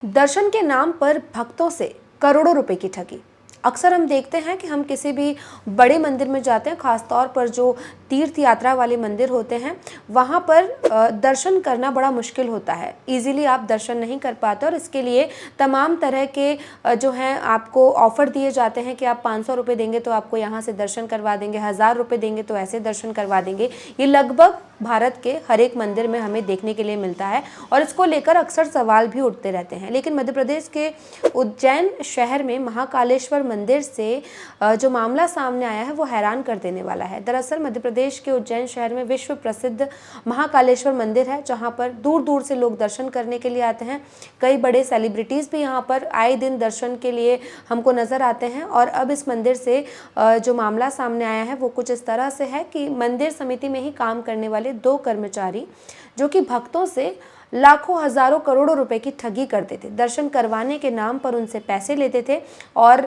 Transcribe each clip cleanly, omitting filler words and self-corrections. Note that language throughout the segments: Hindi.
दर्शन के नाम पर भक्तों से करोड़ों रुपए की ठगी। अक्सर हम देखते हैं कि हम किसी भी बड़े मंदिर में जाते हैं, खासतौर पर जो तीर्थ यात्रा वाले मंदिर होते हैं वहाँ पर दर्शन करना बड़ा मुश्किल होता है। इजीली आप दर्शन नहीं कर पाते और इसके लिए तमाम तरह के जो हैं आपको ऑफ़र दिए जाते हैं कि आप 500 रुपये देंगे तो आपको यहाँ से दर्शन करवा देंगे, 1000 रुपये देंगे तो ऐसे दर्शन करवा देंगे। ये लगभग भारत के हर एक मंदिर में हमें देखने के लिए मिलता है और इसको लेकर अक्सर सवाल भी उठते रहते हैं। लेकिन मध्य प्रदेश के उज्जैन शहर में महाकालेश्वर मंदिर से जो मामला सामने आया है वो हैरान कर देने वाला है। दरअसल मध्य प्रदेश के उज्जैन शहर में विश्व प्रसिद्ध महाकालेश्वर मंदिर है, जहाँ पर दूर दूर से लोग दर्शन करने के लिए आते हैं। कई बड़े सेलिब्रिटीज़ भी यहाँ पर आए दिन दर्शन के लिए हमको नज़र आते हैं। और अब इस मंदिर से जो मामला सामने आया है वो कुछ इस तरह से है कि मंदिर समिति में ही काम करने वाले 2 कर्मचारी जो कि भक्तों से लाखों हजारों करोड़ों रुपए की ठगी करते थे, दर्शन करवाने के नाम पर उनसे पैसे लेते थे और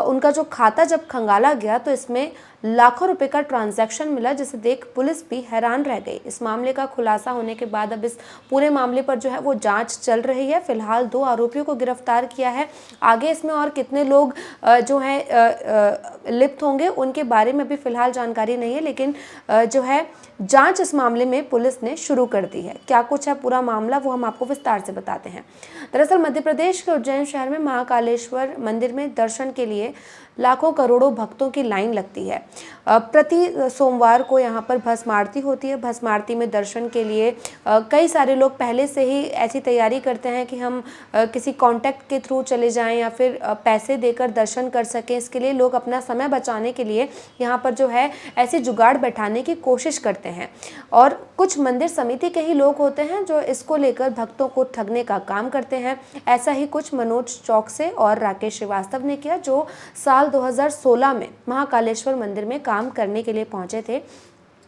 उनका जो खाता जब खंगाला गया तो इसमें लाखों रुपए का ट्रांजैक्शन मिला, जिसे देख पुलिस भी हैरान रह गई। इस मामले का खुलासा होने के बाद अब इस पूरे मामले पर जो है वो जांच चल रही है। फिलहाल 2 आरोपियों को गिरफ्तार किया है। आगे इसमें और कितने लोग जो हैं लिप्त होंगे उनके बारे में भी फिलहाल जानकारी नहीं है, लेकिन जो है जांच इस मामले में पुलिस ने शुरू कर दी है। क्या कुछ है पूरा मामला वो हम आपको विस्तार से बताते हैं। दरअसल मध्य प्रदेश के उज्जैन शहर में महाकालेश्वर मंदिर में दर्शन के लिए लाखों करोड़ों भक्तों की लाइन लगती है। प्रति सोमवार को यहाँ पर भस्म आरती होती है। भस्म आरती में दर्शन के लिए कई सारे लोग पहले से ही ऐसी तैयारी करते हैं कि हम किसी कांटेक्ट के थ्रू चले जाएं या फिर पैसे देकर दर्शन कर सकें। इसके लिए लोग अपना समय बचाने के लिए यहाँ पर जो है ऐसी जुगाड़ बैठाने की कोशिश करते हैं और कुछ मंदिर समिति के ही लोग होते हैं जो इसको लेकर भक्तों को ठगने का काम करते हैं। ऐसा ही कुछ मनोज चौकसे और राकेश श्रीवास्तव ने किया, जो साल 2016 में महाकालेश्वर मंदिर में काम करने के लिए पहुंचे थे।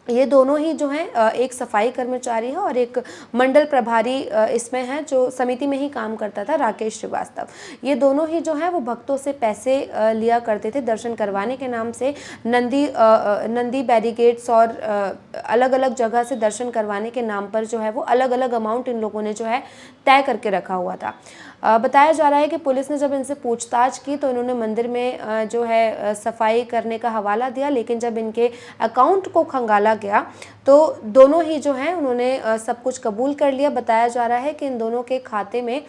ये दोनों ही जो हैं एक सफाई कर्मचारी है और एक मंडल प्रभारी इसमें है जो समिति में ही काम करता था, राकेश श्रीवास्तव। ये दोनों ही जो हैं वो भक्तों से पैसे लिया करते थे दर्शन करवाने के नाम से। नंदी बैरिकेड्स और अलग अलग जगह से दर्शन करवाने के नाम पर जो है वो अलग अलग अमाउंट इन लोगों ने जो है तय करके रखा हुआ था। बताया जा रहा है कि पुलिस ने जब इनसे पूछताछ की तो इन्होंने मंदिर में जो है सफाई करने का हवाला दिया, लेकिन जब इनके अकाउंट को खंगाला गया तो दोनों ही जो हैं उन्होंने सब कुछ कबूल कर लिया। बताया जा रहा है कि इन दोनों के खाते में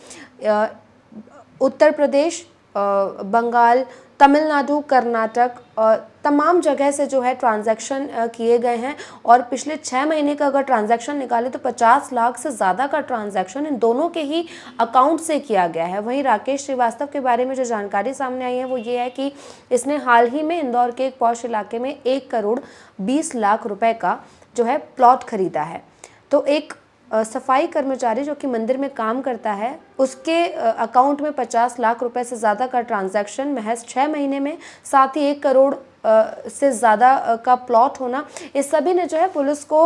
उत्तर प्रदेश, बंगाल, तमिलनाडु, कर्नाटक और तमाम जगह से जो है ट्रांजैक्शन किए गए हैं और पिछले 6 महीने का अगर ट्रांजैक्शन निकाले तो 50 लाख से ज़्यादा का ट्रांजैक्शन इन दोनों के ही अकाउंट से किया गया है। वहीं राकेश श्रीवास्तव के बारे में जो जानकारी सामने आई है वो ये है कि इसने हाल ही में इंदौर के एक पॉश इलाके में 1 करोड़ 20 लाख रुपए का जो है प्लॉट खरीदा है। तो एक सफाई कर्मचारी जो कि मंदिर में काम करता है उसके अकाउंट में 50 लाख रुपए से ज़्यादा का ट्रांजैक्शन महज 6 महीने में, साथ ही 1 करोड़ से ज़्यादा का प्लॉट होना, इस सभी ने जो है पुलिस को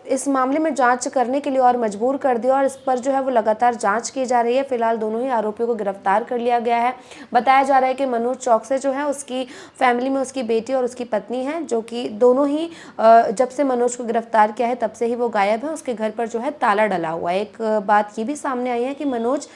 इस मामले में जांच करने के लिए और मजबूर कर दिया और इस पर जो है वो लगातार जांच की जा रही है। फिलहाल दोनों ही आरोपियों को गिरफ्तार कर लिया गया है। बताया जा रहा है कि मनोज चौकसे जो है उसकी फैमिली में उसकी बेटी और उसकी पत्नी है, जो कि दोनों ही जब से मनोज को गिरफ्तार किया है तब से ही वो गायब है। उसके घर पर जो है ताला डला हुआ है। एक बात ये भी सामने आई है कि मनोज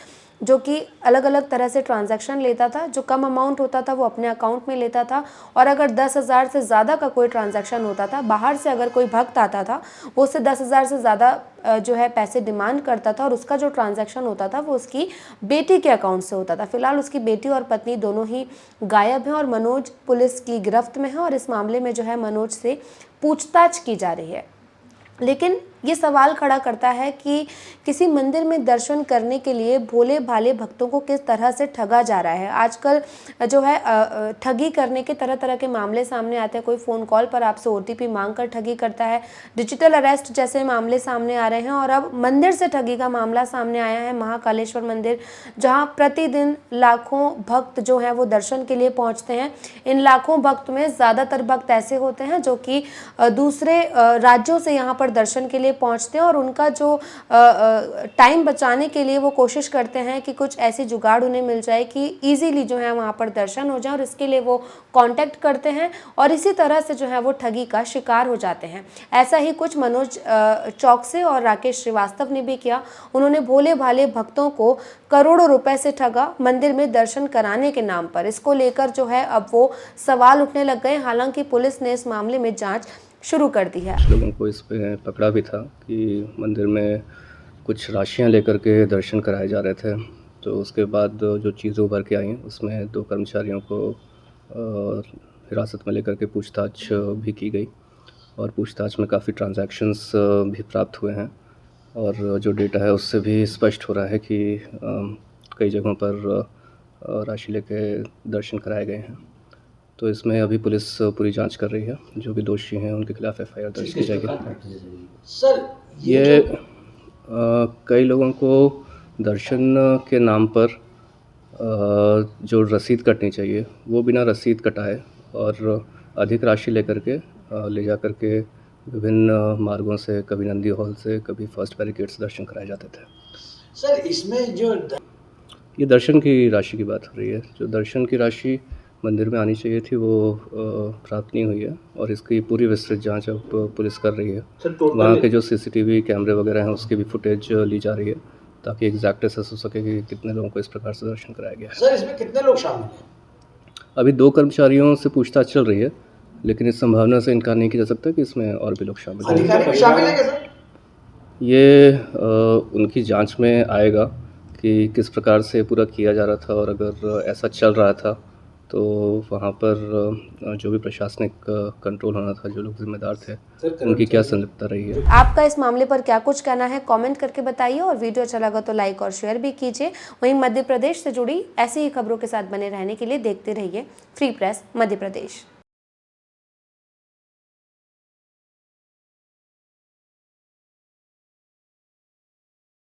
जो कि अलग अलग तरह से ट्रांजैक्शन लेता था, जो कम अमाउंट होता था वो अपने अकाउंट में लेता था और अगर 10,000 से ज़्यादा का कोई ट्रांजैक्शन होता था, बाहर से अगर कोई भक्त आता था वो उससे 10,000 से ज़्यादा जो है पैसे डिमांड करता था और उसका जो ट्रांजैक्शन होता था वो उसकी बेटी के अकाउंट से होता था। फिलहाल उसकी बेटी और पत्नी दोनों ही गायब हैं और मनोज पुलिस की गिरफ्त में है और इस मामले में जो है मनोज से पूछताछ की जा रही है। लेकिन ये सवाल खड़ा करता है कि किसी मंदिर में दर्शन करने के लिए भोले भाले भक्तों को किस तरह से ठगा जा रहा है। आजकल जो है ठगी करने के तरह तरह के मामले सामने आते हैं। कोई फ़ोन कॉल पर आपसे OTP मांगकर ठगी करता है, डिजिटल अरेस्ट जैसे मामले सामने आ रहे हैं और अब मंदिर से ठगी का मामला सामने आया है। महाकालेश्वर मंदिर, जहाँ प्रतिदिन लाखों भक्त जो हैं वो दर्शन के लिए पहुँचते हैं। इन लाखों भक्त में ज़्यादातर भक्त ऐसे होते हैं जो कि दूसरे राज्यों से यहाँ पर दर्शन के लिए लिए पहुंचते हैं और उनका जो टाइम बचाने के लिए वो कोशिश करते हैं कि कुछ ऐसी जुगाड़ उन्हें मिल जाए कि इजीली जो है वहाँ पर दर्शन हो जाए, और इसके लिए वो कांटेक्ट करते हैं और इसी तरह से जो है वो ठगी का शिकार हो जाते हैं। ऐसा ही कुछ मनोज चौकसे और राकेश श्रीवास्तव ने भी किया। उन्होंने भोले भाले भक्तों को करोड़ों रुपए से ठगा मंदिर में दर्शन कराने के नाम पर। इसको लेकर जो है अब वो सवाल उठने लग गए। हालांकि पुलिस ने इस मामले में जांच शुरू कर दी है। लोगों को इस पे पकड़ा भी था कि मंदिर में कुछ राशियां लेकर के दर्शन कराए जा रहे थे। तो उसके बाद जो चीज़ें उभर के आई उसमें 2 कर्मचारियों को हिरासत में लेकर के पूछताछ भी की गई और पूछताछ में काफ़ी ट्रांजैक्शंस भी प्राप्त हुए हैं और जो डेटा है उससे भी स्पष्ट हो रहा है कि कई जगहों पर राशि लेके दर्शन कराए गए हैं। तो इसमें अभी पुलिस पूरी जांच कर रही है। जो भी दोषी हैं उनके खिलाफ एफआईआर दर्ज की जाएगी। सर ये कई लोगों को दर्शन के नाम पर जो रसीद कटनी चाहिए वो बिना रसीद कटाए और अधिक राशि लेकर के ले जा कर के विभिन्न मार्गों से, कभी नंदी हॉल से, कभी फर्स्ट बैरिकेड से दर्शन कराए जाते थे। सर इसमें जो ये दर्शन की राशि की बात हो रही है। जो दर्शन की राशि मंदिर में आनी चाहिए थी वो प्राप्त नहीं हुई है और इसकी पूरी विस्तृत जांच अब पुलिस कर रही है। वहाँ के जो सीसीटीवी कैमरे वगैरह हैं उसकी भी फुटेज ली जा रही है ताकि एग्जैक्ट असेस हो सके कि कितने लोगों को इस प्रकार से दर्शन कराया गया है। सर इसमें कितने लोग शामिल हैं? अभी 2 कर्मचारियों से पूछताछ चल रही है, लेकिन इस संभावना से इनकार नहीं किया जा सकता कि इसमें और भी लोग शामिल हैं। अधिकारी भी शामिल हैं क्या सर? ये उनकी जांच में आएगा कि किस प्रकार से पूरा किया जा रहा था और अगर ऐसा चल रहा था तो वहाँ पर जो भी प्रशासनिक कंट्रोल होना था, जो लोग जिम्मेदार थे, उनकी क्या संलिप्तता रही है। आपका इस मामले पर क्या कुछ कहना है कमेंट करके बताइए और वीडियो अच्छा लगा तो लाइक और शेयर भी कीजिए। वहीं मध्य प्रदेश से जुड़ी ऐसी ही खबरों के साथ बने रहने के लिए देखते रहिए फ्री प्रेस मध्य प्रदेश।